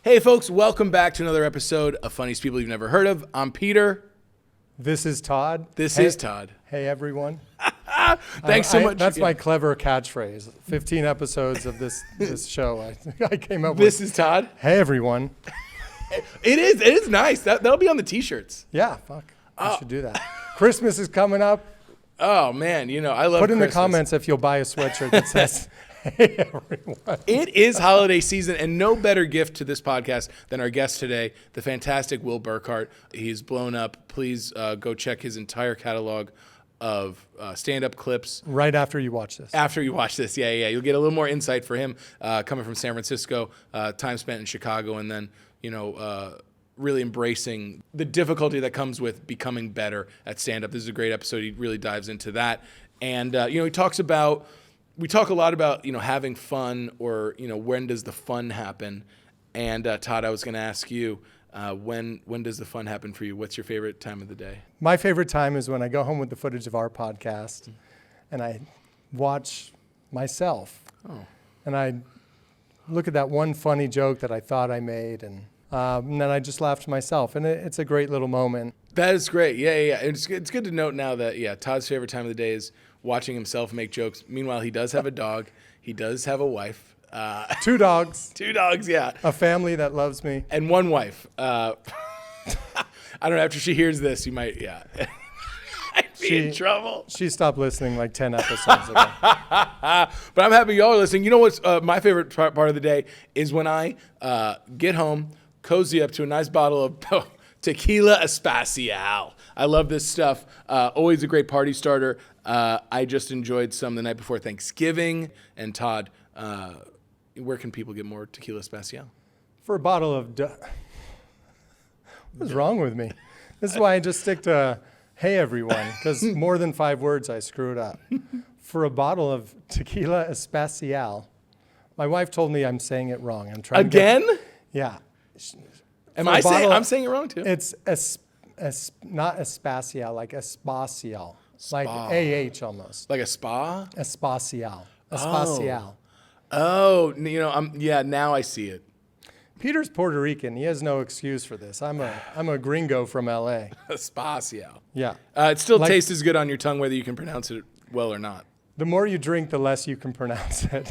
Hey folks, welcome back to another episode of Funniest People You've Never Heard of. I'm Peter. This is Todd. This is Todd. Hey everyone. Thanks so much. That's my clever catchphrase. 15 episodes of this show. I came up with. This is Todd. Hey everyone. It is nice. That'll be on the t-shirts. Yeah, fuck. I should do that. Christmas is coming up. Oh man, I love Put in Christmas. the comments if you'll buy a sweatshirt that says hey everyone. It is holiday season, and no better gift to this podcast than our guest today, the fantastic Will Burkhart. He's blown up. Please go check his entire catalog of stand-up clips. Right after you watch this. After you watch this, yeah. You'll get a little more insight for him coming from San Francisco, time spent in Chicago, and then, really embracing the difficulty that comes with becoming better at stand-up. This is a great episode. He really dives into that. And, we talk a lot about, having fun or, when does the fun happen? And Todd, I was going to ask you, when does the fun happen for you? What's your favorite time of the day? My favorite time is when I go home with the footage of our podcast and I watch myself. Oh. And I look at that one funny joke that I thought I made and then I just laugh to myself. And it's a great little moment. That is great. Yeah. It's good to note now that, Todd's favorite time of the day is watching himself make jokes. Meanwhile, he does have a dog. He does have a wife. 2 dogs. 2 dogs, yeah. A family that loves me. And 1 wife. I don't know, after she hears this, you might, I'd be in trouble. She stopped listening like 10 episodes ago. But I'm happy y'all are listening. You know what's my favorite part of the day is when I get home, cozy up to a nice bottle of Tequila Espacial. I love this stuff. Always a great party starter. I just enjoyed some the night before Thanksgiving. And Todd, where can people get more Tequila Espacial? For a bottle of... What's wrong with me? This is why I just stick to, hey everyone, because more than 5 words I screwed up. For a bottle of Tequila Espacial, my wife told me I'm saying it wrong. I'm trying Again? Yeah. I'm saying it wrong too. It's not Espacial, like Espacial. Like AH almost. Like a spa? Espacial. Espacial. Oh, now I see it. Peter's Puerto Rican. He has no excuse for this. I'm a gringo from LA. Espacial. Yeah. It still tastes as good on your tongue whether you can pronounce it well or not. The more you drink, the less you can pronounce it.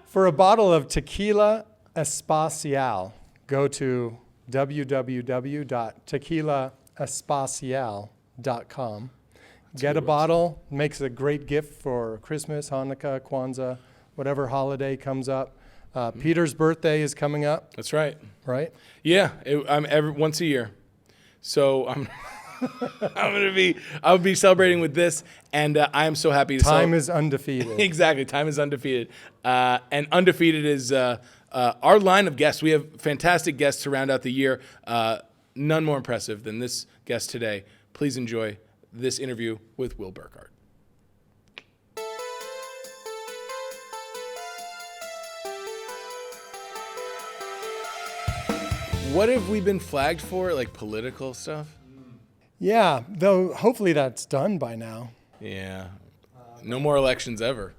For a bottle of Tequila Espacial, go to www.tequilaespacial.com. Get a bottle. Makes a great gift for Christmas, Hanukkah, Kwanzaa, whatever holiday comes up. Peter's birthday is coming up. That's right. Right? Yeah, I'm once a year. So I'll be celebrating with this, and I am so happy to Time is undefeated. Exactly. Time is undefeated. And undefeated is our line of guests. We have fantastic guests to round out the year. None more impressive than this guest today. Please enjoy this interview with Will Burkhart. What have we been flagged for? Like political stuff? Yeah, though hopefully that's done by now. Yeah. No more elections ever.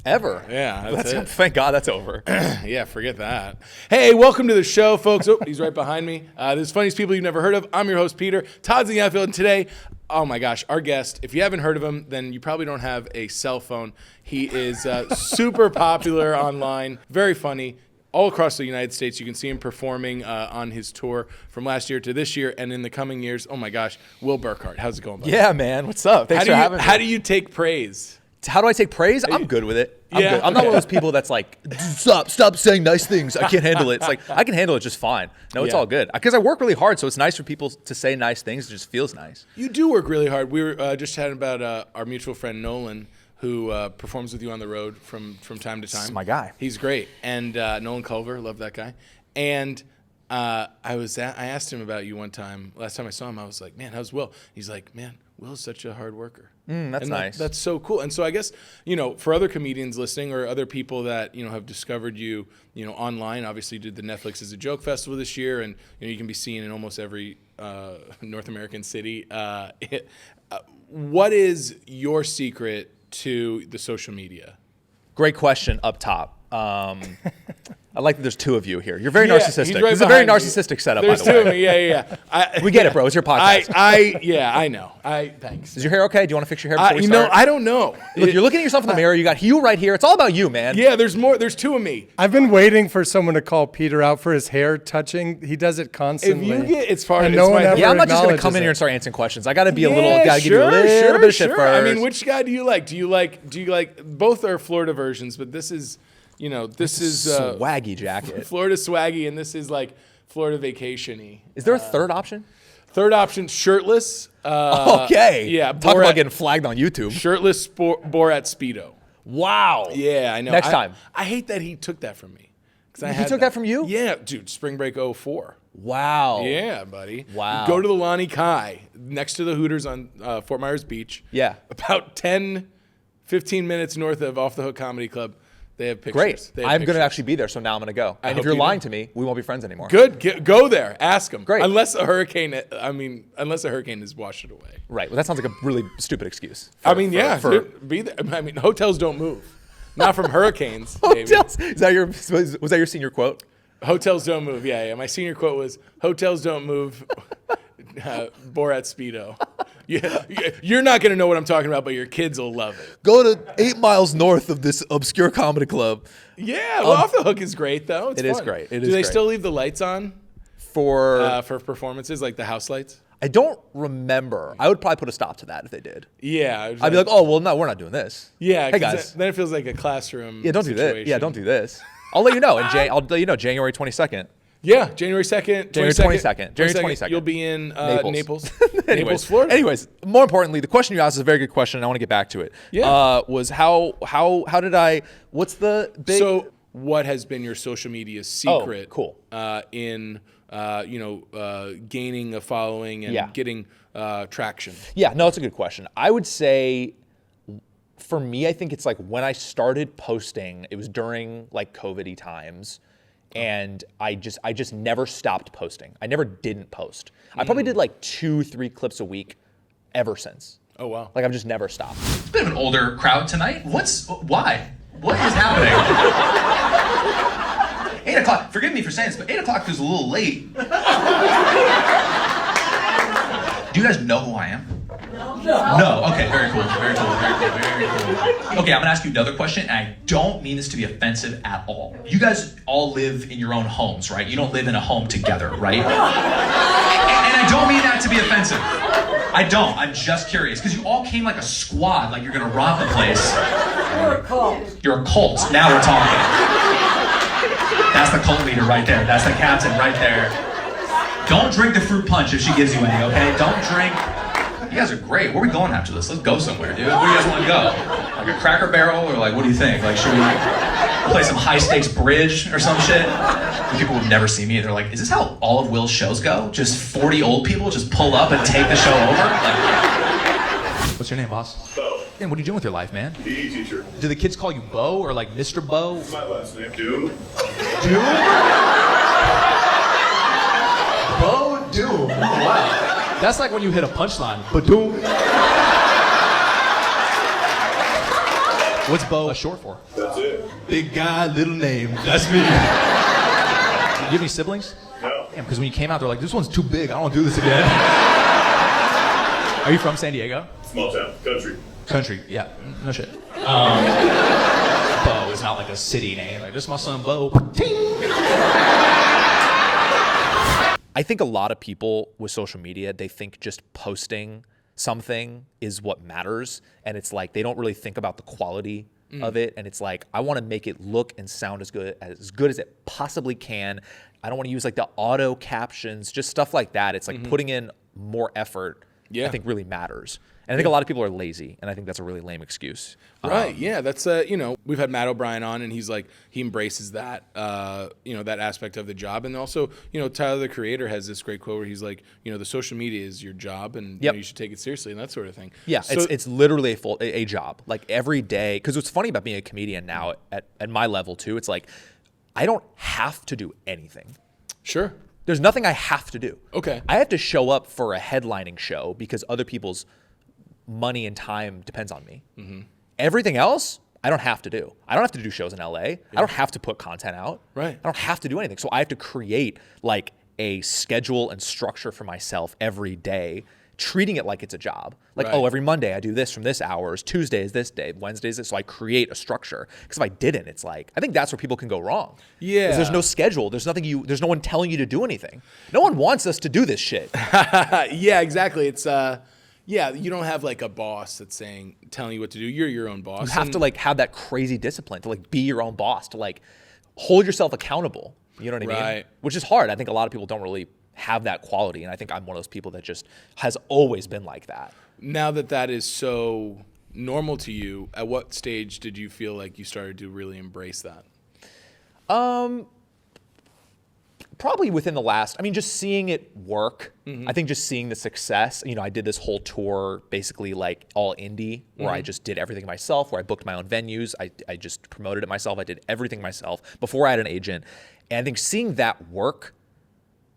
Ever? Yeah, that's it. Thank God that's over. Yeah, forget that. Hey, welcome to the show, folks. Oh, he's right behind me. This is Funniest People You've Never Heard of. I'm your host, Peter. Todd's in the outfield, and today, oh my gosh, our guest, if you haven't heard of him, then you probably don't have a cell phone. He is super popular online, very funny. All across the United States, you can see him performing on his tour from last year to this year, and in the coming years. Oh my gosh, Will Burkhart, how's it going, buddy? Yeah, man, what's up? Thanks for having me. How do you take praise? How do I take praise? I'm good with it. I'm Yeah? good. I'm not one of those people that's like, stop saying nice things. I can't handle it. It's like, I can handle it just fine. No, it's all good. Because I work really hard, so it's nice for people to say nice things. It just feels nice. You do work really hard. We were just chatting about our mutual friend Nolan, who performs with you on the road from time to time. This is my guy. He's great. And Nolan Culver, love that guy. And I asked him about you one time. Last time I saw him, I was like, man, how's Will? He's like, man, Will's such a hard worker. That's nice. That's so cool. And so I guess, for other comedians listening or other people that, have discovered you, online, obviously did the Netflix is a Joke Festival this year, and you can be seen in almost every North American city. What is your secret to the social media? Great question up top. I like that there's two of you here. You're very Yeah, narcissistic. he's right This is a very behind me. narcissistic setup, There's by the two of way. me. Yeah. We get it, bro. It's your podcast. I know. Thanks. Is your hair okay? Do you want to fix your hair before we You start? know, I don't know. Look, you're looking at yourself in the mirror. You got Hugh right here. It's all about you, man. Yeah, there's more. There's two of me. I've been waiting for someone to call Peter out for his hair touching. He does it If constantly. you get, it's far. And it's no one my- ever Yeah, I'm not just going to come acknowledges in here it. and start answering questions. I got to be a Yeah, little, got to give you a little bit of shit first. I mean, which guy do you like? Do you like? Both are Florida versions, but this is, this is swaggy jacket. Florida swaggy, and this is like Florida vacation-y. Is there a third option? Third option, shirtless. Okay. Yeah, Talk about getting flagged on YouTube. shirtless Borat Speedo. Wow. Yeah, I know. Next time. I hate that he took that from me. He took that from you? Yeah, dude. Spring Break 04. Wow. Yeah, buddy. Wow. Go to the Lani Kai next to the Hooters on Fort Myers Beach. Yeah. About 10, 15 minutes north of Off the Hook Comedy Club. They have pictures. Great. They have I'm going pictures. to actually be there, so now I'm going to go. And if hope you're you lying do. to me, we won't be friends anymore. Good. Go there. Ask them. Great. Unless a hurricane has washed it away. Right. Well, that sounds like a really stupid excuse. Be there. I mean, hotels don't move. Not from hurricanes. Baby. Hotels. Was that your senior quote? Hotels don't move. Yeah. My senior quote was, "Hotels don't move." Borat Speedo. You're not going to know what I'm talking about, but your kids will love it. Go to 8 miles north of this obscure comedy club. Yeah, well, Off the Hook is great though. It's It is fun. great. It Do is they great. still leave the lights on For for performances, like the house lights? I don't remember. I would probably put a stop to that if they did. Yeah, I'd be like, oh well, no, we're not doing this. yeah. Hey 'cause guys. then it feels like a classroom. Yeah, don't do situation. this. Yeah, don't do this. I'll let you know. I'll let you know January 22nd. Yeah, January 2nd. January 22nd. January 22nd. You'll be in Naples. Naples, Florida. Anyways, more importantly, the question you asked is a very good question. And I want to get back to it. Yeah. Was how did I? What's the big? So, what has been your social media secret? cool. In gaining a following and Yeah. getting traction. Yeah, no, it's a good question. I would say, for me, I think it's like when I started posting, it was during like COVID-y times. And I just never stopped posting. I never didn't post. I probably did like 2-3 clips a week ever since. Oh wow. Like I've just never stopped. It's a bit of an older crowd tonight. Why? What is happening? 8 o'clock. Forgive me for saying this, but 8 o'clock is a little late. Do you guys know who I am? No. Okay, very cool. Okay, I'm gonna ask you another question, and I don't mean this to be offensive at all. You guys all live in your own homes, right? You don't live in a home together, right? And I don't mean that to be offensive. I don't. I'm just curious, because you all came like a squad, like you're gonna rob the place. You're a cult. You're a cult. Now we're talking. That's the cult leader right there. That's the captain right there. Don't drink the fruit punch if she gives you any, okay? Don't drink. You guys are great. Where are we going after this? Let's go somewhere, dude. Where do you guys want to go? Like a Cracker Barrel, or like, what do you think? Like, should we play some high stakes bridge or some shit? And people would never see me. They're like, is this how all of Will's shows go? Just 40 old people just pull up and take the show over? Like, What's your name, boss? Bo, And what are you doing with your life, man? PE teacher. Do the kids call you Bo or like Mr. Bo? What's my last name? Doom. Doom? Bo Doom. Wow. That's like when you hit a punchline. Ba-doom. What's Bo short for? That's it. Big guy, little name. That's me. Do you have any siblings? No. Damn, because when you came out, they're like, this one's too big. I don't want to do this again. Are you from San Diego? Small town. Country. Country, yeah, no shit. Bo is not like a city name. Like, this is my son Bo. Ting! I think a lot of people with social media, they think just posting something is what matters. And it's like, they don't really think about the quality of it. And it's like, I want to make it look and sound as good as it possibly can. I don't want to use like the auto captions, just stuff like that. It's like putting in more effort, I think really matters. And I think a lot of people are lazy, and I think that's a really lame excuse. Right. Yeah. That's we've had Matt O'Brien on, and he's like, he embraces that that aspect of the job, and also Tyler the Creator has this great quote where he's like, the social media is your job, and you should take it seriously and that sort of thing. Yeah, So, it's literally a job. Like every day, because what's funny about being a comedian now at my level too, it's like I don't have to do anything. sure. There's nothing I have to do. Okay. I have to show up for a headlining show because other people's money and time depends on me. Everything else, I don't have to do. I don't have to do shows in LA. I don't have to put content out. Right. I don't have to do anything. So I have to create like a schedule and structure for myself every day, treating it like it's a job. Like, Right. oh, every Monday I do this from this hours, Tuesday is this day, Wednesday is this. So I create a structure. Because if I didn't, it's like, I think that's where people can go wrong. Yeah. 'Cause there's no schedule. There's no one telling you to do anything. No one wants us to do this shit. Yeah, exactly. It's yeah, you don't have like a boss that's telling you what to do. You're your own boss. You have to like have that crazy discipline to like be your own boss, to like hold yourself accountable. You know what I mean? Right. Which is hard. I think a lot of people don't really have that quality. And I think I'm one of those people that just has always been like that. Now that is so normal to you, at what stage did you feel like you started to really embrace that? Probably within the last, just seeing it work. I think just seeing the success. I did this whole tour, basically like all indie, where I just did everything myself, where I booked my own venues. I just promoted it myself. I did everything myself before I had an agent. And I think seeing that work,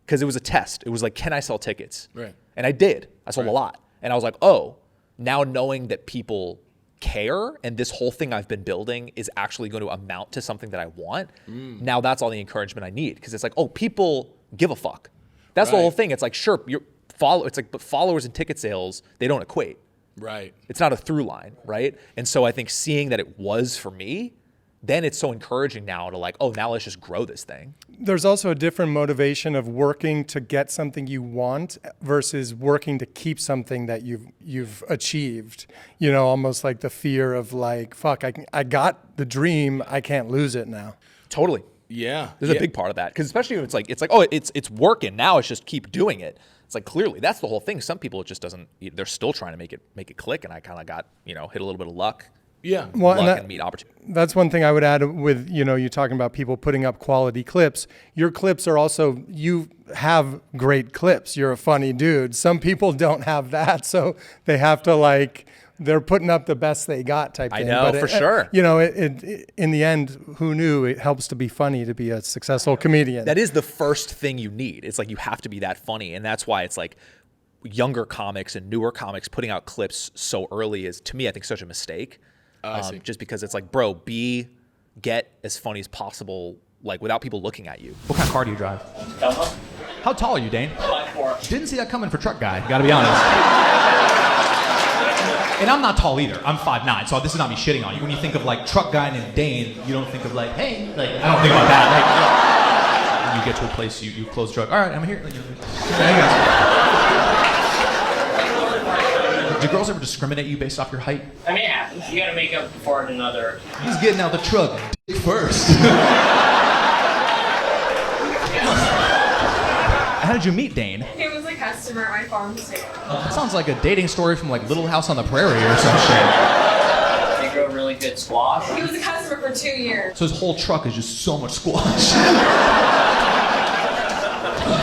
because it was a test. It was like, can I sell tickets? Right. And I did. I sold a lot. And I was like, oh, now knowing that people care and this whole thing I've been building is actually going to amount to something that I want, now that's all the encouragement I need. Because it's like, oh, people give a fuck. That's the Right. whole thing. It's like, sure, it's like, but followers and ticket sales, they don't equate. Right. It's not a through line, right? And so I think seeing that it was for me, then it's so encouraging now to like, oh, now let's just grow this thing. There's also a different motivation of working to get something you want versus working to keep something that you've achieved. Almost like the fear of like, fuck, I got the dream, I can't lose it now. Totally. Yeah. There's a big part of that, because especially when it's like, oh, it's working now. It's just keep doing it. It's like, clearly that's the whole thing. Some people, it just doesn't. They're still trying to make it click, and I kind of got hit a little bit of luck. Yeah. Well, Luck and meet opportunity. That's one thing I would add with, you talking about people putting up quality clips. Your clips are also, you have great clips. You're a funny dude. Some people don't have that, so they have to like, they're putting up the best they got type I thing. know, But for sure. It in the end, who knew it helps to be funny to be a successful comedian. That is the first thing you need. It's like you have to be that funny, and that's why it's like younger comics and newer comics putting out clips so early is, to me, I think, such a mistake. I see. Just because it's like, bro, get as funny as possible, like without people looking at you. What kind of car do you drive? Hello? How tall are you, Dane? 5'4". Didn't see that coming for truck guy, gotta be honest. And I'm not tall either. I'm 5'9", so this is not me shitting on you. When you think of like truck guy named Dane, you don't think of like, hey, like, I don't think about that. Like, when you get to a place, you close the truck. All right, I'm here. Do girls ever discriminate you based off your height? I mean, it happens. You gotta make up for it another. He's getting out the truck dick first. How did you meet Dane? He was a customer at my farm stand. That sounds like a dating story from like Little House on the Prairie or some shit. They grow really good squash. He was a customer for 2 years. So his whole truck is just so much squash.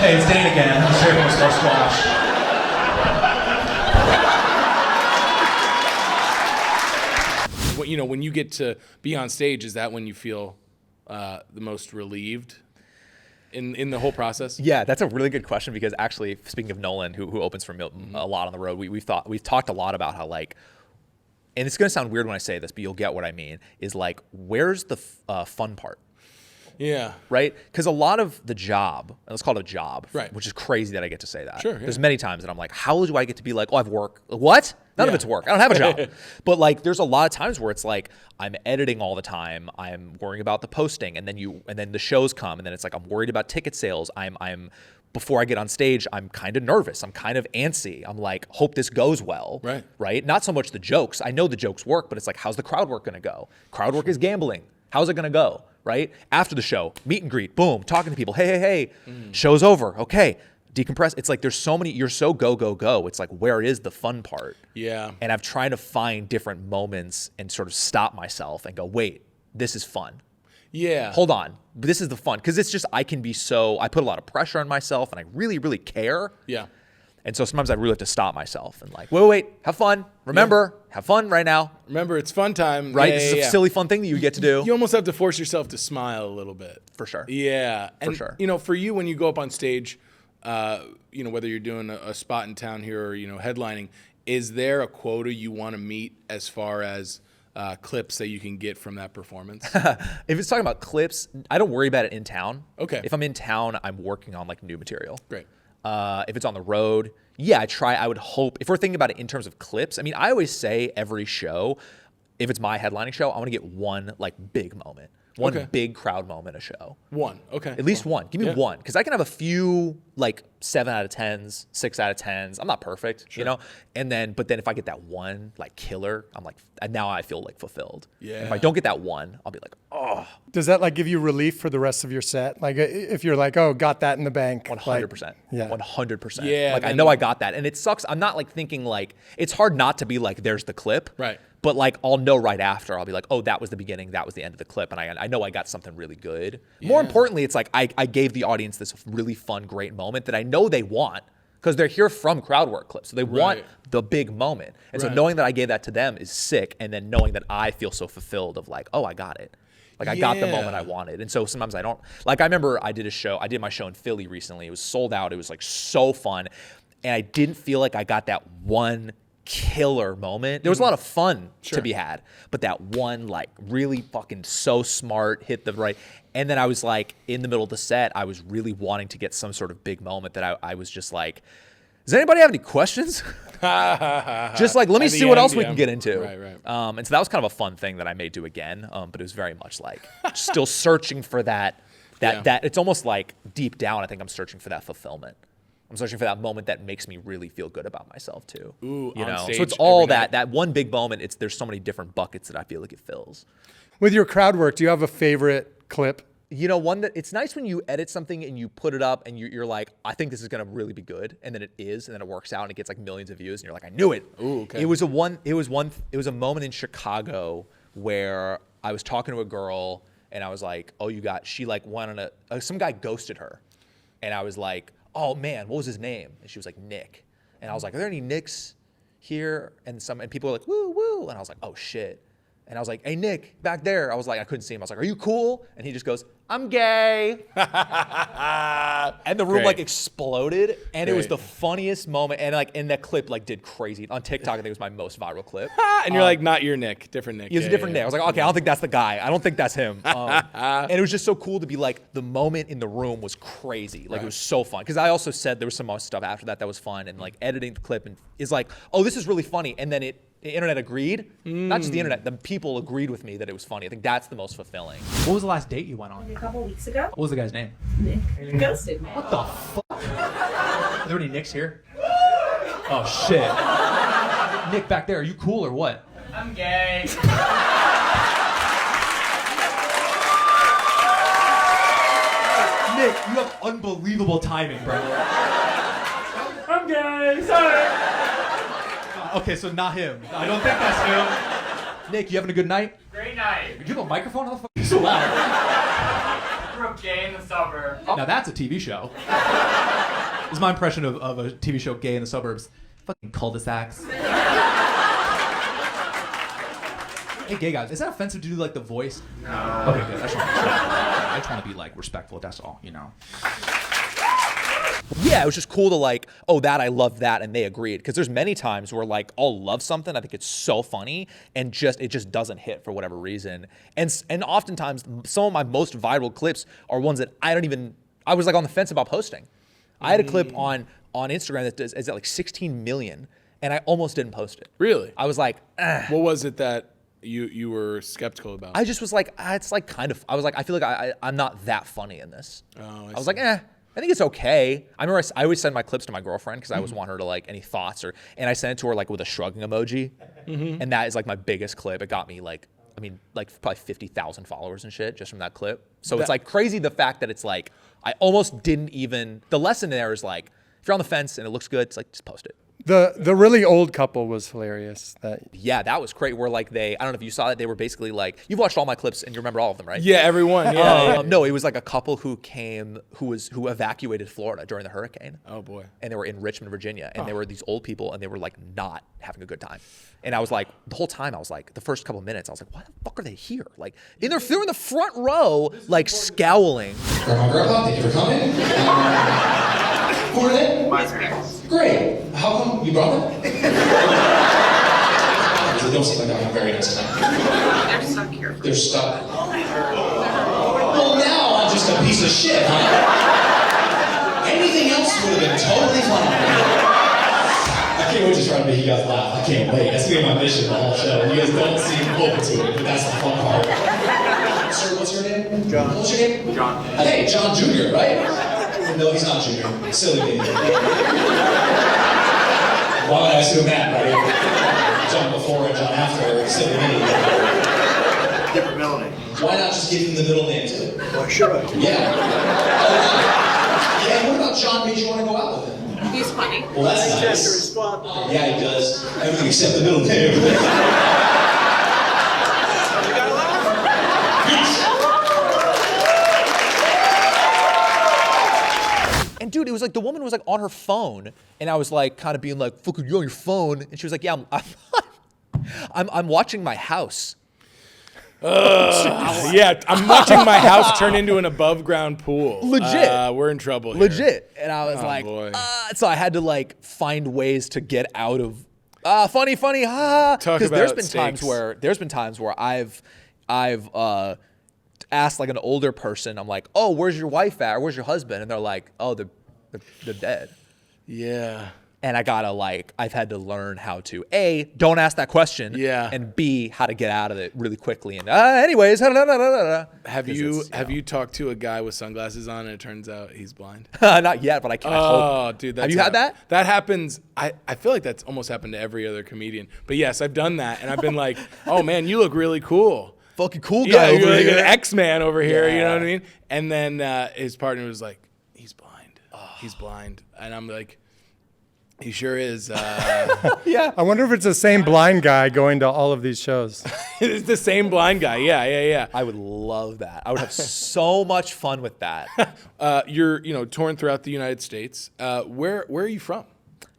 Hey, it's Dane again. I'm sure everyone's got squash. When you get to be on stage, is that when you feel the most relieved in the whole process? Yeah, that's a really good question, because actually, speaking of Nolan, who opens for Milton a lot on the road, we've talked a lot about how like, and it's gonna sound weird when I say this, but you'll get what I mean, is like, where's the fun part? Yeah. Right? Because a lot of the job, and let's call it a job, Right. which is crazy that I get to say that. Sure, yeah. There's many times that I'm like, how do I get to be like, oh, I've work? What? None of it's work. I don't have a job. But like, there's a lot of times where it's like, I'm editing all the time. I'm worrying about the posting, and then the shows come, and then it's like, I'm worried about ticket sales. I'm before I get on stage, I'm kind of nervous. I'm kind of antsy. I'm like, hope this goes well. Right. Right? Not so much the jokes. I know the jokes work, but it's like, how's the crowd work going to go? Crowd work is gambling. How's it going to go? Right? After the show, meet and greet, boom, talking to people. Hey. Show's over. Okay. Decompress. It's like there's so many, you're so go. It's like, where is the fun part? Yeah. And I've tried to find different moments and sort of stop myself and go, wait, this is fun. Yeah. Hold on. This is the fun. Because it's just, I put a lot of pressure on myself, and I really, really care. Yeah. And so sometimes I really have to stop myself and like, wait, have fun. Remember, have fun right now. Remember, it's fun time. Right? Yeah, This is a silly fun thing that you get to do. You almost have to force yourself to smile a little bit. For sure. Yeah. And, sure. For you, when you go up on stage, whether you're doing a spot in town here or, headlining, is there a quota you want to meet as far as clips that you can get from that performance? If it's talking about clips, I don't worry about it in town. Okay. If I'm in town, I'm working on like new material. Great. If it's on the road, yeah, I would hope, if we're thinking about it in terms of clips, I mean, I always say every show, if it's my headlining show, I want to get one like big moment, one big crowd moment a show. One, okay. At least one. Give me one. Because I can have a few like 7 out of 10s, 6 out of 10s. I'm not perfect, you know? But then if I get that one like killer, I'm like, and now I feel like fulfilled. Yeah. And if I don't get that one, I'll be like, oh. Does that like give you relief for the rest of your set? Like if you're like, oh, got that in the bank. 100%. Like, yeah. 100%. Yeah, Like I know I got that. And it sucks. I'm not like thinking like, it's hard not to be like, there's the clip. Right. But like I'll know right after. I'll be like, oh, that was the beginning. That was the end of the clip. And I know I got something really good. More importantly, it's like I gave the audience this really fun, great moment that I know they want because they're here from crowd work clips. So they want the big moment. And so knowing that I gave that to them is sick. And then knowing that I feel so fulfilled of like, oh, I got it. Like I got the moment I wanted. And so sometimes I don't, like I remember I did my show in Philly recently. It was sold out. It was like so fun. And I didn't feel like I got that one killer moment. There was a lot of fun to be had, but that one like really fucking so smart, hit the right. And then I was like in the middle of the set, I was really wanting to get some sort of big moment that I was just like, does anybody have any questions? Just like, let me see what else we can get into. Right. And so that was kind of a fun thing that I may do again. But it was very much like still searching for that it's almost like deep down, I think I'm searching for that fulfillment. I'm searching for that moment that makes me really feel good about myself too. Ooh, you on know, stage so it's all every night. that one big moment. There's so many different buckets that I feel like it fills. With your crowd work, do you have a favorite clip? You know, one that it's nice when you edit something and you put it up and you're like, I think this is gonna really be good, and then it is, and then it works out and it gets like millions of views, and you're like, I knew it. Ooh, okay. It was a moment in Chicago where I was talking to a girl and I was like, she like went on some guy ghosted her, and I was like, oh man, what was his name? And she was like, Nick. And I was like, are there any Nicks here? And people were like, woo, woo. And I was like, oh shit. And I was like, hey, Nick, back there. I was like, I couldn't see him. I was like, are you cool? And he just goes, I'm gay. And the room like exploded. And it was the funniest moment. And like in that clip, like did crazy. On TikTok, I think it was my most viral clip. And you're like, not your Nick, different Nick. He was a different Nick. I was like, okay, I don't think that's the guy. I don't think that's him. And it was just so cool to be like, the moment in the room was crazy. Like it was so fun. Because I also said there was some more stuff after that was fun. And like editing the clip and is like, oh, this is really funny. And then the internet agreed. Not just the internet, the people agreed with me that it was funny. I think that's the most fulfilling. What was the last date you went on? A couple weeks ago, What was the guy's name? Nick ghosted me. What the fuck? Are there any Nicks here? Oh shit. Nick back there, are you cool or what? I'm gay. Nick, you have unbelievable timing, bro. I'm gay. Sorry. Okay, so not him. I don't think that's him. Nick, you having a good night? Great night. Do you have a microphone? How the fuck are you so loud? Grew up gay in the suburbs. Now that's a TV show. This is my impression of a TV show, Gay in the Suburbs. Fucking cul-de-sacs. Hey, gay guys, is that offensive to do like the voice? No. Okay, good. I just want to be like respectful. That's all, you know. Yeah, it was just cool to like, oh, that I love that, and they agreed. Because there's many times where like I'll love something, I think it's so funny, and it just doesn't hit for whatever reason. And oftentimes some of my most viral clips are ones that I was like on the fence about posting. I had a clip on Instagram that is at like 16 million, and I almost didn't post it. Really? I was like, What was it that you were skeptical about? I just was like, it's like kind of. I was like, I feel like I'm not that funny in this. Oh, I was like, I think it's okay. I remember I always send my clips to my girlfriend because I always want her to like any thoughts and I sent it to her like with a shrugging emoji, and that is like my biggest clip. It got me like probably 50,000 followers and shit just from that clip. So it's like crazy the fact that it's like I almost didn't even. The lesson there is like if you're on the fence and it looks good, it's like just post it. The really old couple was hilarious. Yeah, that was great. Where like I don't know if you saw it. They were basically like, you've watched all my clips and you remember all of them, right? Yeah, everyone. Yeah. No, it was like a couple who evacuated Florida during the hurricane. Oh boy. And they were in Richmond, Virginia, and they were these old people, and they were like not having a good time. And I was like, the whole time I was like, the first couple of minutes, I was like, why the fuck are they here? Like, they're in the front row, like scowling. Grandpa, thank you for coming. Who are they? My parents. Great. How come you brought them? Don't don't seem like they're having a very nice time. They're stuck here. They're stuck. Well, now I'm just a piece of shit, huh? Anything else would have been totally fine. I can't wait to try to make you guys laugh. I can't wait. That's gonna be my mission the whole show. You guys don't seem open to it, but that's the fun part. Sir, what's your name? John. What's your name? John. Hey, John Jr., right? No, he's not Jr. Silly me. Why would I assume that, right? John before and John after, silly me. Different middle name. Why not just give him the middle name too? Why should I? Yeah. Yeah, what about John made you want to go out with him? He's funny. Well, that's He has to nice. respond. Yeah, he does. Everything except the middle name. And dude, it was like the woman was like on her phone, and I was like kind of being like, "Fucking you on your phone," and she was like, "Yeah, I'm watching my house." Yeah, I'm watching my house turn into an above ground pool. Legit. We're in trouble here. Legit. And I was Oh, like, boy. so I had to like find ways to get out of funny, ha. Talk Because about there's been times where I've asked like an older person, I'm like, oh, where's your wife at? Or where's your husband? And they're like, oh, they're dead. Yeah. And I've had to learn how to A, don't ask that question. Yeah. And B, how to get out of it really quickly. And anyways, Have you talked to a guy with sunglasses on and it turns out he's blind? not yet, but I can't hope. Oh, dude. Have you had that? That happens. I feel like that's almost happened to every other comedian. But yes, I've done that. And I've been like, oh, man, you look really cool. Fucking cool Yeah, guy you're over like here. an X-Man over here. You know Yeah. what I mean? And then his partner was like, he's blind. He's blind. And I'm like, he sure is. Yeah. I wonder if it's the same blind guy going to all of these shows. It's the same blind guy. Yeah. I would love that. I would have so much fun with that. You're, torn throughout the United States. Where are you from?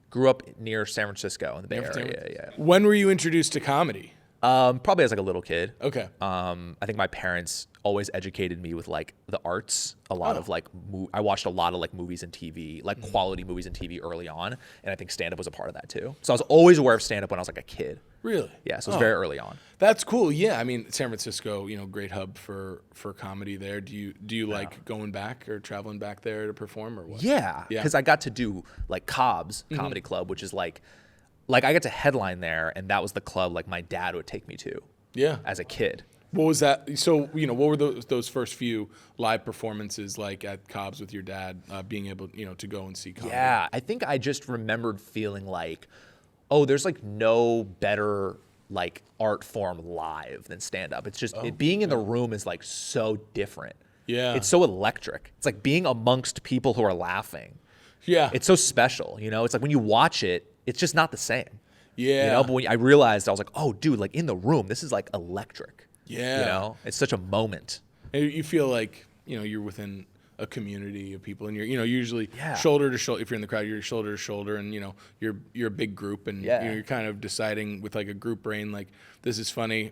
Grew up near San Francisco in the Bay Area. Yeah. When were you introduced to comedy? Probably as like a little kid. Okay. I think my parents always educated me with like the arts. A lot of like, I watched a lot of like movies and TV, like quality movies and TV early on. And I think stand-up was a part of that too. So I was always aware of stand-up when I was like a kid. Really? Yeah, so it was very early on. That's cool. Yeah, I mean, San Francisco, great hub for comedy there. Do you like going back or traveling back there to perform or what? Yeah, because I got to do like Cobb's Comedy Club, which is like I got to headline there, and that was the club like my dad would take me to. Yeah. As a kid. What was that? So, what were those first few live performances like at Cobb's with your dad, being able, to go and see comedy? Yeah, I think I just remembered feeling like, oh, there's like no better like art form live than stand up. It's just being in the room is like so different. Yeah. It's so electric. It's like being amongst people who are laughing. Yeah. It's so special, It's like when you watch it, it's just not the same. Yeah. But when I realized, I was like, oh, dude, like in the room, this is like electric. Yeah. It's such a moment. And you feel like, you're within a community of people, and you're, usually Yeah. shoulder to shoulder. If you're in the crowd, you're shoulder to shoulder, and you're a big group, and Yeah. you're kind of deciding with like a group brain, like this is funny,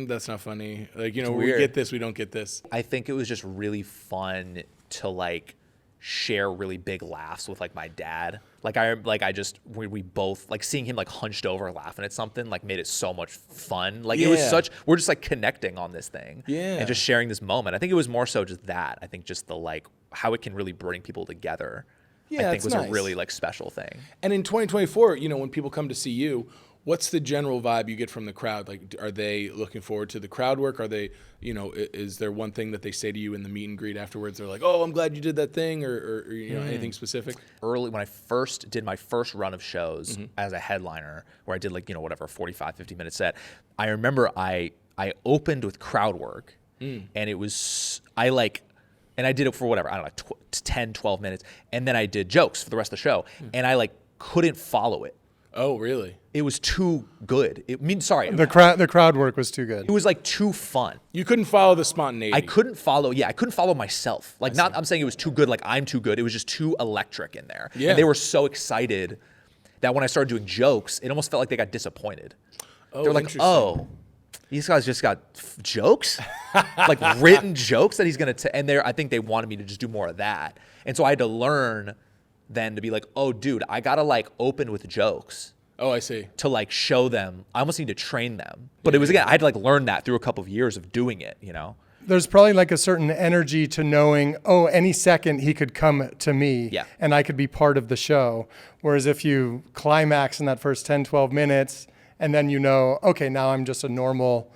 that's not funny. Like we weird. get this, we don't get this. I think it was just really fun to like share really big laughs with like my dad. We both like seeing him like hunched over laughing at something like made it so much fun. Like it was Yeah. we're just like connecting on this thing. Yeah. And just sharing this moment. I think it was more so just that. I think just the like how it can really bring people together. Yeah, I think it's was nice. a really like special thing. And in 2024, when people come to see you, what's the general vibe you get from the crowd? Like, are they looking forward to the crowd work? Are they, is there one thing that they say to you in the meet and greet afterwards? They're like, oh, I'm glad you did that thing, or anything specific? Early when I first did my first run of shows as a headliner, where I did like, 45, 50-minute set, I remember I opened with crowd work, and it was, and I did it for whatever, I don't know, 10, 12 minutes, and then I did jokes for the rest of the show, and I couldn't follow it. Oh, really? It was too good. The crowd work was too good. It was too fun. You couldn't follow the spontaneity. I couldn't follow myself. I'm saying it was too good, like I'm too good. It was just too electric in there. Yeah. And they were so excited that when I started doing jokes, it almost felt like they got disappointed. Oh, They're like, interesting. oh, these guys just got jokes? Like written jokes that he's going to, and I think they wanted me to just do more of that. And so I had to learn then to be like, oh, dude, I got to open with jokes. Oh, I see. to like show them. I almost need to train them. But it was, again, I had to like learn that through a couple of years of doing it, you know? There's probably like a certain energy to knowing, oh, any second he could come to me Yeah. and I could be part of the show. Whereas if you climax in that first 10, 12 minutes and then you know, okay, now I'm just a normal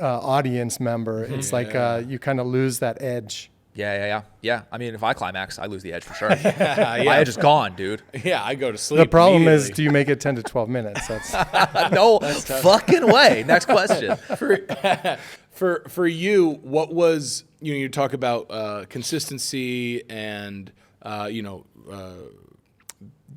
audience member, it's like you kind of lose that edge. Yeah. I mean, if I climax, I lose the edge for sure. My edge is gone, dude. Yeah, I go to sleep. The problem is, immediately. do you make it 10 to 12 minutes? That's No fucking way. Next question. For you, what was, you talk about consistency and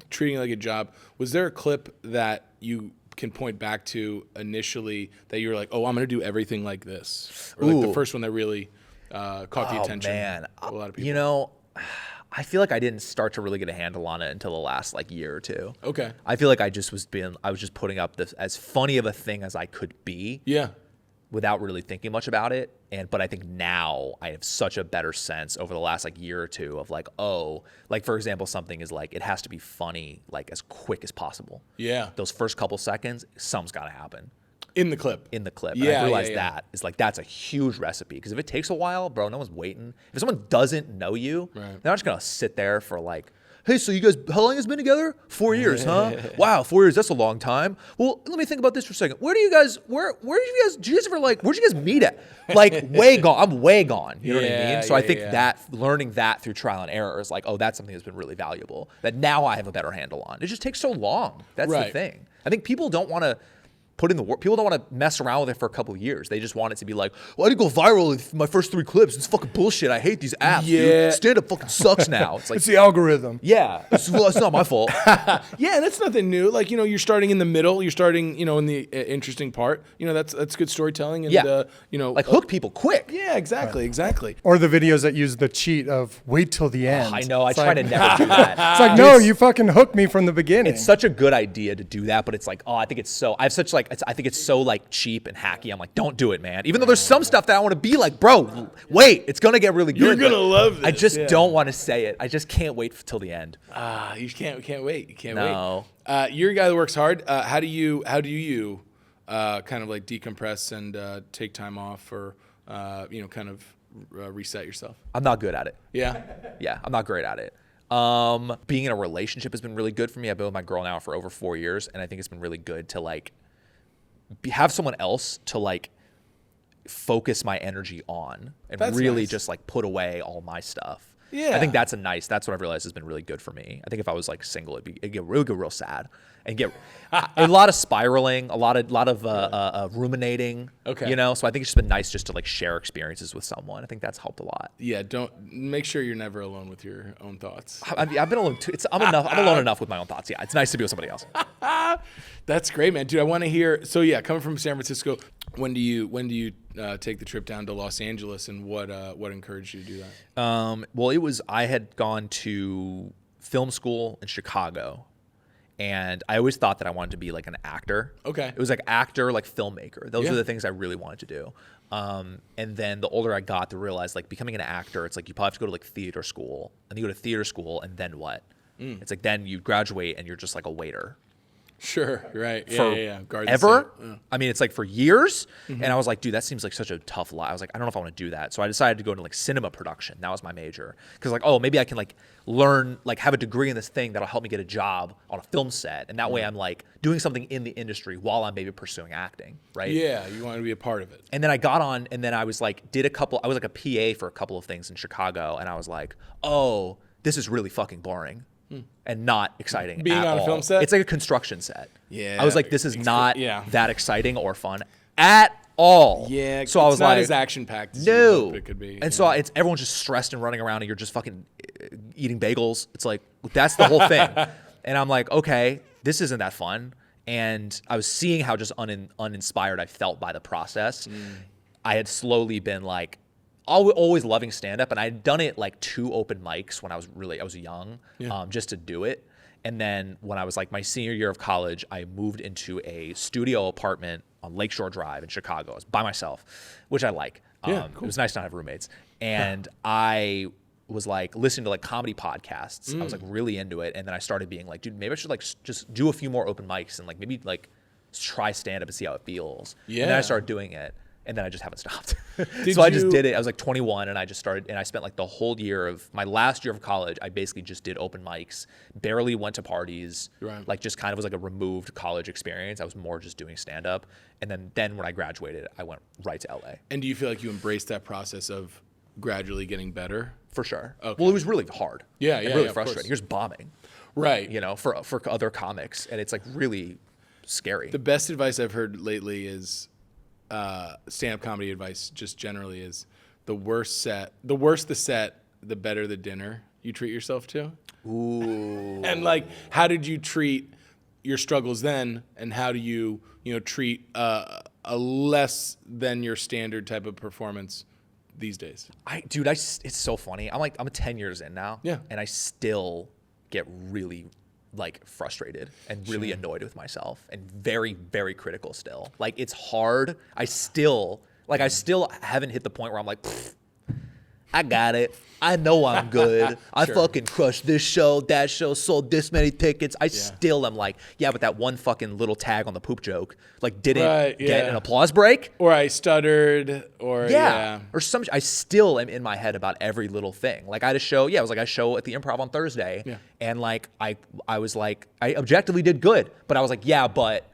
treating it like a job. Was there a clip that you can point back to initially that you were like, oh, I'm going to do everything like this? Or like the Ooh. first one that really caught the attention Man, of a lot of people? you know, I feel like I didn't start to really get a handle on it until the last like year or two. Okay. I feel like I was just putting up this as funny of a thing as I could be. Yeah. Without really thinking much about it. But I think now I have such a better sense over the last like year or two of like, oh, like for example, something is like, it has to be funny, like as quick as possible. Yeah. Those first couple seconds, something's got to happen In the clip. in the clip. Yeah, and I realized yeah. that is like, that's a huge recipe. Because if it takes a while, bro, no one's waiting. If someone doesn't know you, Right. they're not just going to sit there for like, hey, so you guys, how long has it been together? 4 years, huh? Wow, 4 years, that's a long time. Well, let me think about this for a second. Where did you guys ever like, where'd you guys meet at? Like, way gone. I'm way gone. You know what I Yeah, mean? So I yeah, think yeah. that, learning that through trial and error is like, oh, that's something that's been really valuable that now I have a better handle on. It just takes so long. That's the Right. thing. I think people don't want to put in the work. People don't want to mess around with it for a couple of years. They just want it to be like, well, I didn't go viral with my first 3 clips. It's fucking bullshit. I hate these apps. Yeah. Dude. Stand-up fucking sucks now. It's like, it's the algorithm. yeah, it's not my fault. Yeah, and that's nothing new. Like, you're starting in the middle. You're starting, in the interesting part. That's good storytelling. And, Yeah. Like hook people quick. Yeah, exactly. Or the videos that use the cheat of wait till the end. I know. I It's try like, to never do that. It's like, no, you fucking hooked me from the beginning. It's such a good idea to do that, but it's like, I think it's so like cheap and hacky. I'm like, don't do it, man. Even though there's some stuff that I want to be like, bro, wait, it's gonna get really good. You're gonna but love I this, just yeah. don't want to say it. I just can't wait till the end. You can't wait. You can't No. wait. You're a guy that works hard. How do you kind of like decompress and take time off or kind of reset yourself? I'm not good at it. Yeah. Yeah, I'm not great at it. Being in a relationship has been really good for me. I've been with my girl now for over 4 years, and I think it's been really good to like have someone else to like focus my energy on and That's really nice. just like put away all my stuff. Yeah. I think that's what I've realized has been really good for me. I think if I was like single, it'd get real sad and get a lot of spiraling, a lot of ruminating. Okay. So I think it's just been nice just to like share experiences with someone. I think that's helped a lot. Yeah. Don't make sure you're never alone with your own thoughts. I've been alone too. I'm alone enough with my own thoughts. Yeah, it's nice to be with somebody else. That's great, man. Dude, I want to hear. So yeah, coming from San Francisco, when do you take the trip down to Los Angeles, and what encouraged you to do that? Well, I had gone to film school in Chicago, and I always thought that I wanted to be like an actor. Okay. It was like actor, like filmmaker. Those Yeah. are the things I really wanted to do. And then the older I got, to realize like becoming an actor, it's like you probably have to go to like theater school, and you go to theater school, and then what? It's like then you graduate and you're just like a waiter. Sure. Right. Yeah. For yeah. Garden ever. State. Yeah. I mean, it's like for years. And I was like, dude, that seems like such a tough life. I was like, I don't know if I want to do that. So I decided to go into like cinema production. That was my major. Because like, oh, maybe I can like learn, like have a degree in this thing that'll help me get a job on a film set. And that way I'm like doing something in the industry while I'm maybe pursuing acting. Right. Yeah. You want to be a part of it. And then I got on, and then I was like, I was like a PA for a couple of things in Chicago. And I was like, oh, this is really fucking boring. And not exciting Being at on a all. film set? It's like a construction set. Yeah. I was like, this is not yeah. that exciting or fun at all. Yeah. So I was it's not like, as action packed as you no. hope it could be. And so everyone's just stressed and running around, and you're just fucking eating bagels. It's like, that's the whole thing. And I'm like, okay, this isn't that fun. And I was seeing how just uninspired I felt by the process. I had slowly been like, always loving stand-up, and I had done it like 2 open mics when I was young, just to do it. And then when I was like my senior year of college, I moved into a studio apartment on Lakeshore Drive in Chicago. I was by myself, which I like. Yeah, It was nice not to have roommates. And I was like listening to like comedy podcasts. I was like really into it, and then I started being like, dude, maybe I should like just do a few more open mics and like maybe like try stand up and see how it feels. Yeah. And then I started doing it, and then I just haven't stopped. So I just did it. I was like 21, and I just started, and I spent like the whole year of my last year of college. I basically just did open mics, barely went to parties, like just kind of was like a removed college experience. I was more just doing stand up, and then when I graduated, I went right to LA. And do you feel like you embraced that process of gradually getting better? For sure. Okay. Well, it was really hard. Yeah, and yeah, really yeah, of course. frustrating. Here's bombing, Right. you know, for other comics, and it's like really scary. The best advice I've heard lately is stand-up comedy advice just generally is the worse the set, the better the dinner you treat yourself to. Ooh. And like, how did you treat your struggles then, and how do you treat a less than your standard type of performance these days? It's so funny. I'm 10 years in now. Yeah. And I still get really like frustrated and really annoyed with myself and very, very critical still. Like it's hard. I still haven't hit the point where I'm like, I got it. I know I'm good. I fucking crushed this show, that show, sold this many tickets. I still am like, yeah, but that one fucking little tag on the poop joke, like didn't get an applause break. Or I stuttered, or or some. I still am in my head about every little thing. Like I had a show, it was like a show at the Improv on Thursday, and like I was like, I objectively did good, but I was like, yeah, but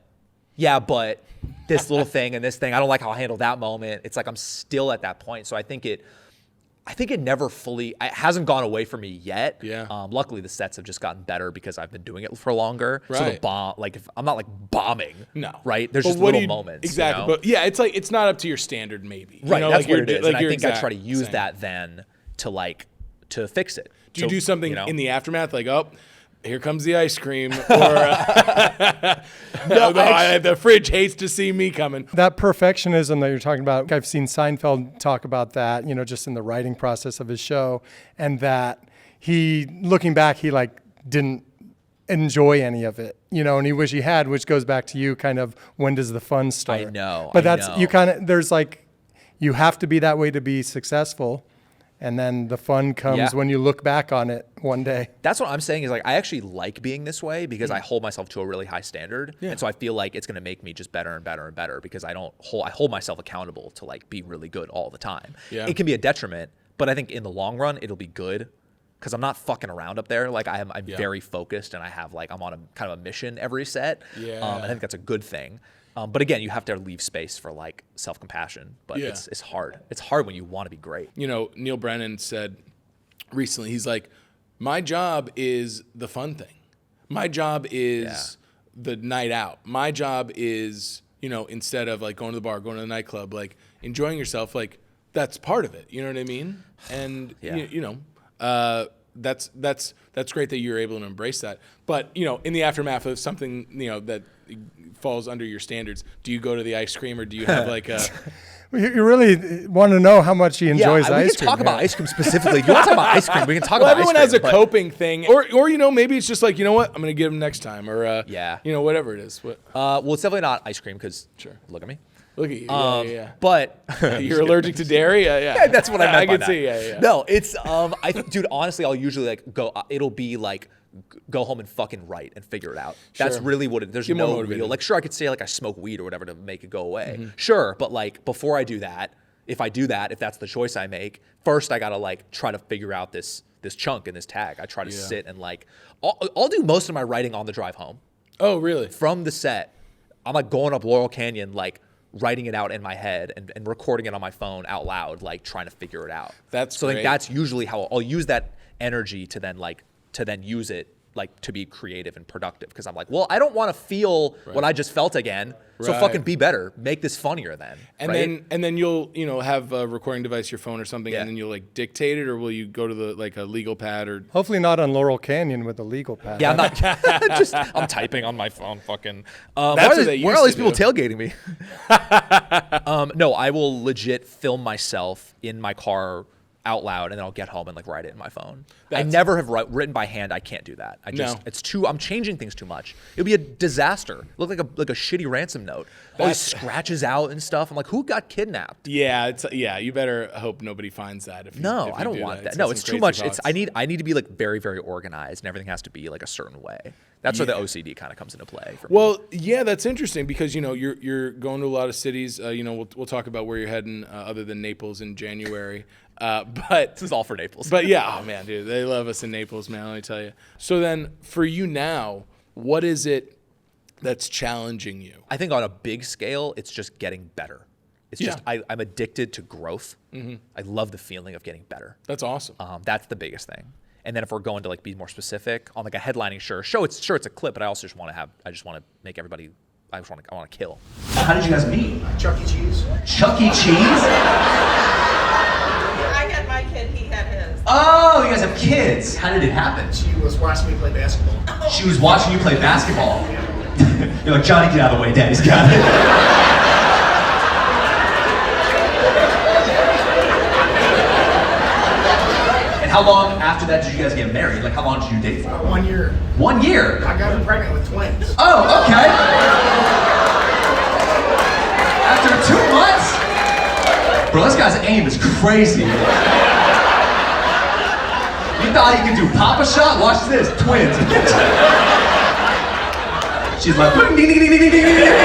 this little thing and this thing, I don't like how I handled that moment. It's like I'm still at that point. So I think it never fully, it hasn't gone away from me yet. Yeah. Luckily the sets have just gotten better because I've been doing it for longer. Right. So the bomb, like if I'm not like bombing. No. Right. There's But just what little moments. Exactly. You know? But yeah, it's like, it's not up to your standard maybe. Right. You know, That's like what you're it is. like And I you're think I try to use same. that then to fix it. Do you do something you know? in the aftermath, like, oh, here comes the ice cream, or the fridge hates to see me coming? That perfectionism that you're talking about, I've seen Seinfeld talk about that, just in the writing process of his show, and that looking back, he like didn't enjoy any of it, and he wish he had, which goes back to you kind of, when does the fun start? I know. But you kind of, there's like, you have to be that way to be successful. And then the fun comes when you look back on it one day. That's what I'm saying is like, I actually like being this way because I hold myself to a really high standard. Yeah. And so I feel like it's going to make me just better and better and better because I hold myself accountable to like be really good all the time. Yeah. It can be a detriment, but I think in the long run, it'll be good because I'm not fucking around up there. Like I'm very focused and I'm on a kind of a mission every set. Yeah. I think that's a good thing. But again, you have to leave space for like self-compassion, but it's hard. It's hard when you want to be great. Neil Brennan said recently, he's like, my job is the fun thing. My job is the night out. My job is, instead of like going to the bar, going to the nightclub, like enjoying yourself, like that's part of it. You know what I mean? And that's great that you're able to embrace that. But, in the aftermath of something, that falls under your standards, do you go to the ice cream, or do you have like a... You really want to know how much he enjoys ice cream. We can talk about ice cream specifically. If you want to talk about ice cream, we can talk about ice cream. Everyone has a coping thing. Or maybe it's just like, you know what, I'm going to give him next time. Or, whatever it is. Well, it's definitely not ice cream because, look at me. Look at you. But you're allergic to dairy? Yeah. That's what I meant by can see, yeah. No, it's, dude, honestly, I'll usually like it'll be like, go home and fucking write and figure it out. That's really what it is. There's no real, like, sure, I could say like I smoke weed or whatever to make it go away. Sure, but like before I do that, if that's the choice I make, first I gotta like try to figure out this chunk and this tag. I try to sit and like, I'll do most of my writing on the drive home. Oh, really? From the set, I'm like going up Laurel Canyon, like writing it out in my head and recording it on my phone out loud, like trying to figure it out. That's so great. like that's usually how I'll use that energy to then use it like to be creative and productive because I'm like, well, I don't want to feel what I just felt again. So fucking be better. Make this funnier then. And then you'll have a recording device, your phone or something, and then you'll like dictate it, or will you go to the like a legal pad or? Hopefully not on Laurel Canyon with a legal pad. Yeah, I'm not. I'm typing on my phone. Fucking. That's what they used where are all these to people do. tailgating me? No, I will legit film myself in my car out loud, and then I'll get home and like write it in my phone. I never have written by hand. I can't do that. I'm changing things too much. It would be a disaster. It look like a shitty ransom note. All these scratches out and stuff. I'm like, who got kidnapped? Yeah, you better hope nobody finds that. If you I don't want that. No, it's too much. I need to be like very, very organized, and everything has to be like a certain way. That's where the OCD kind of comes into play. For me. Well, yeah, that's interesting because you're going to a lot of cities. We'll talk about where you're heading, other than Naples in January. But this is all for Naples. But yeah, oh man, dude, they love us in Naples, man. Let me tell you. So then, for you now, what is it that's challenging you? I think on a big scale, it's just getting better. It's just I'm addicted to growth. Mm-hmm. I love the feeling of getting better. That's awesome. That's the biggest thing. And then if we're going to like be more specific on like a headlining show, it's a clip, but I also just want to make everybody. I want to kill. How did you guys meet? Chuck E. Cheese. Chuck E. Cheese? I had my kid, he had his. Oh, you guys have kids. How did it happen? She was watching me play basketball. She was watching you play basketball. You're like, Johnny, get out of the way. Daddy's got it. How long after that did you guys get married? Like, how long did you date for? 1 year. 1 year? I got her pregnant with twins. Oh, okay. After 2 months? Bro, this guy's aim is crazy. You thought you could do Papa Shot? Watch this, twins. She's like, ding, ding, ding, ding, ding, ding, ding, ding, ding.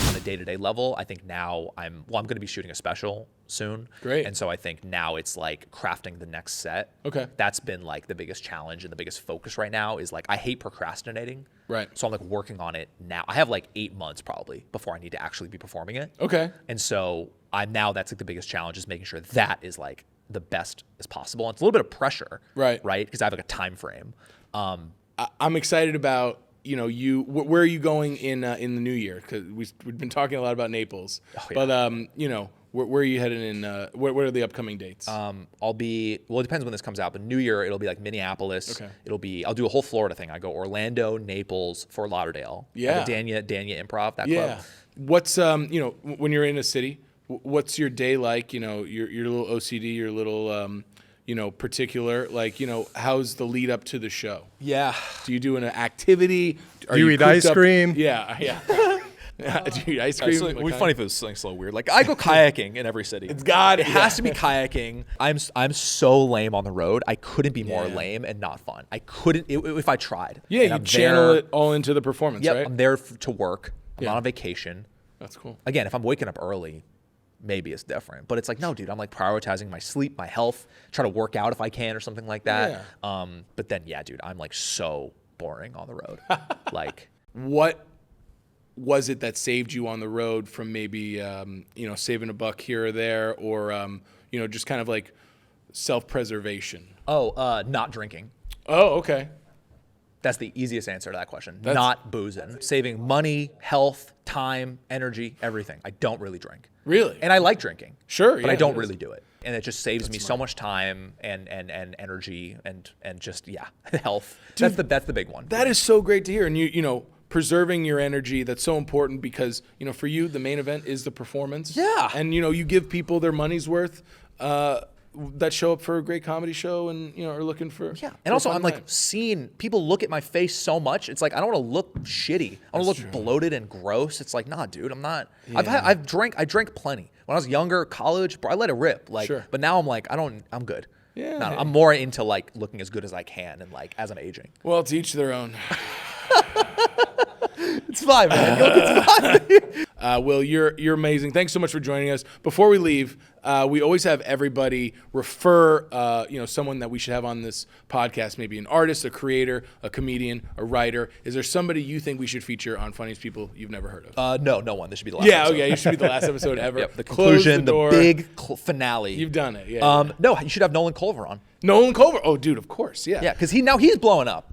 On a day-to-day level, I think now I'm going to be shooting a special soon. Great. And so I think now it's like crafting the next set. Okay. That's been like the biggest challenge and the biggest focus right now is like I hate procrastinating. Right. So I'm like working on it now. I have like 8 months probably before I need to actually be performing it. Okay. And so that's like the biggest challenge is making sure that is like the best as possible. And it's a little bit of pressure. Right. Right. Because I have like a time frame. I'm excited about where are you going in the new year? Because we've been talking a lot about Naples, but where are you headed in? What are the upcoming dates? It depends when this comes out, but New Year it'll be like Minneapolis. Okay. I'll do a whole Florida thing. I go Orlando, Naples, Fort Lauderdale. Yeah. The Dania Improv, that yeah. club. What's when you're in a city, what's your day like? Your little OCD, your little particular, like, how's the lead up to the show? Yeah. Do you do an activity? Do you eat ice cream? Yeah. Do you eat ice cream? It'd be funny if it was something so weird. Like I go kayaking in every city. It has to be kayaking. I'm so lame on the road. I couldn't be more lame and not fun. I couldn't if I tried. Yeah, you channel it all into the performance, right? I'm there to work. I'm not on vacation. That's cool. Again, if I'm waking up early, maybe it's different. But it's like, no, dude, I'm like prioritizing my sleep, my health, try to work out if I can or something like that. Yeah. But then, yeah, dude, I'm like so boring on the road. Like, what was it that saved you on the road from maybe, saving a buck here or there or, just kind of like self-preservation? Not drinking. Oh, okay. That's the easiest answer to that question. Not boozing. Saving money, health, time, energy, everything. I don't really drink. Really? And I like drinking. Sure, but I don't really do it. And it just saves me so much time and energy and just health. Dude, that's the big one. That is so great to hear. And preserving your energy, that's so important because, for you, the main event is the performance. Yeah. And, you give people their money's worth that show up for a great comedy show and, are looking for. Yeah. And also, I'm like seeing people look at my face so much. It's like, I don't want to look shitty. I don't want to look bloated and gross. It's like, nah, dude, I'm not. Yeah. I drank plenty. When I was younger, college, bro, I let it rip. Like, but now I'm like, I'm good. Yeah. No, I'm more into like looking as good as I can and like as I'm aging. Well, to each their own. It's fine, man. It's fine. Will, you're amazing. Thanks so much for joining us. Before we leave, we always have everybody refer, someone that we should have on this podcast, maybe an artist, a creator, a comedian, a writer. Is there somebody you think we should feature on Funniest People you've never heard of? No one. This should be the last episode. Okay. You should be the last episode ever. Yep, the conclusion, the big finale. You've done it. Yeah. No, you should have Nolan Culver on. Nolan Culver. Oh, dude, of course. Yeah. Yeah, because he's blowing up.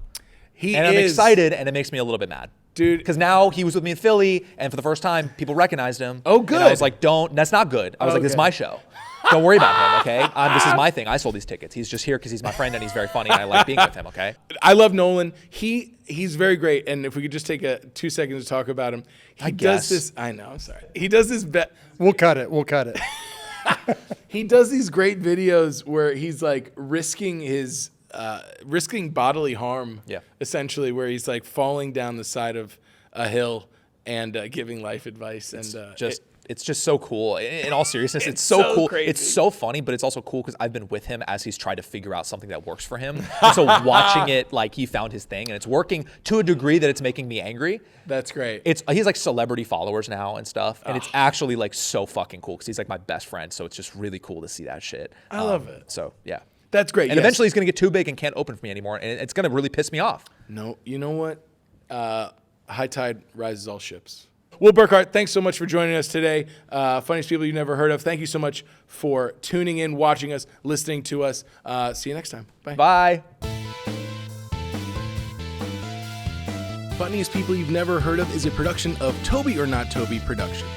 I'm excited, and it makes me a little bit mad. Dude. Because now he was with me in Philly, and for the first time, people recognized him. Oh, good. And I was like, that's not good. I was like, this is my show. Don't worry about him, okay? This is my thing. I sold these tickets. He's just here because he's my friend, and he's very funny, and I like being with him, okay? I love Nolan. He's very great, and if we could just take 2 seconds to talk about him. He does this. I know, I'm sorry. He does this bet. We'll cut it. He does these great videos where he's like risking bodily harm. Yeah. Essentially, where he's like falling down the side of a hill and giving life advice. It's just so cool. In all seriousness, it's so so cool. crazy. It's so funny, but it's also cool because I've been with him as he's tried to figure out something that works for him. And so watching it, like he found his thing and it's working to a degree that it's making me angry. That's great. He's like celebrity followers now and stuff, and it's actually like so fucking cool because he's like my best friend. So it's just really cool to see that shit. I love it. So yeah, That's great. and yes. eventually he's gonna get too big and can't open for me anymore, and it's gonna really piss me off. No, you know what? High tide rises all ships. Will Burkhart, thanks so much for joining us today. Funniest people you've never heard of. Thank you so much for tuning in, watching us, listening to us. See you next time. Bye. Bye. Funniest People You've Never Heard Of is a production of Toby or Not Toby Productions.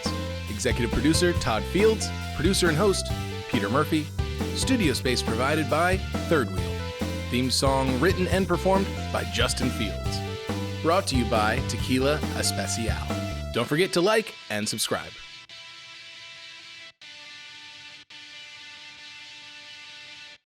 Executive producer Todd Fields, producer and host Peter Murphy. Studio space provided by Third Wheel. Theme song written and performed by Justin Fields. Brought to you by Tequila Especial. Don't forget to like and subscribe.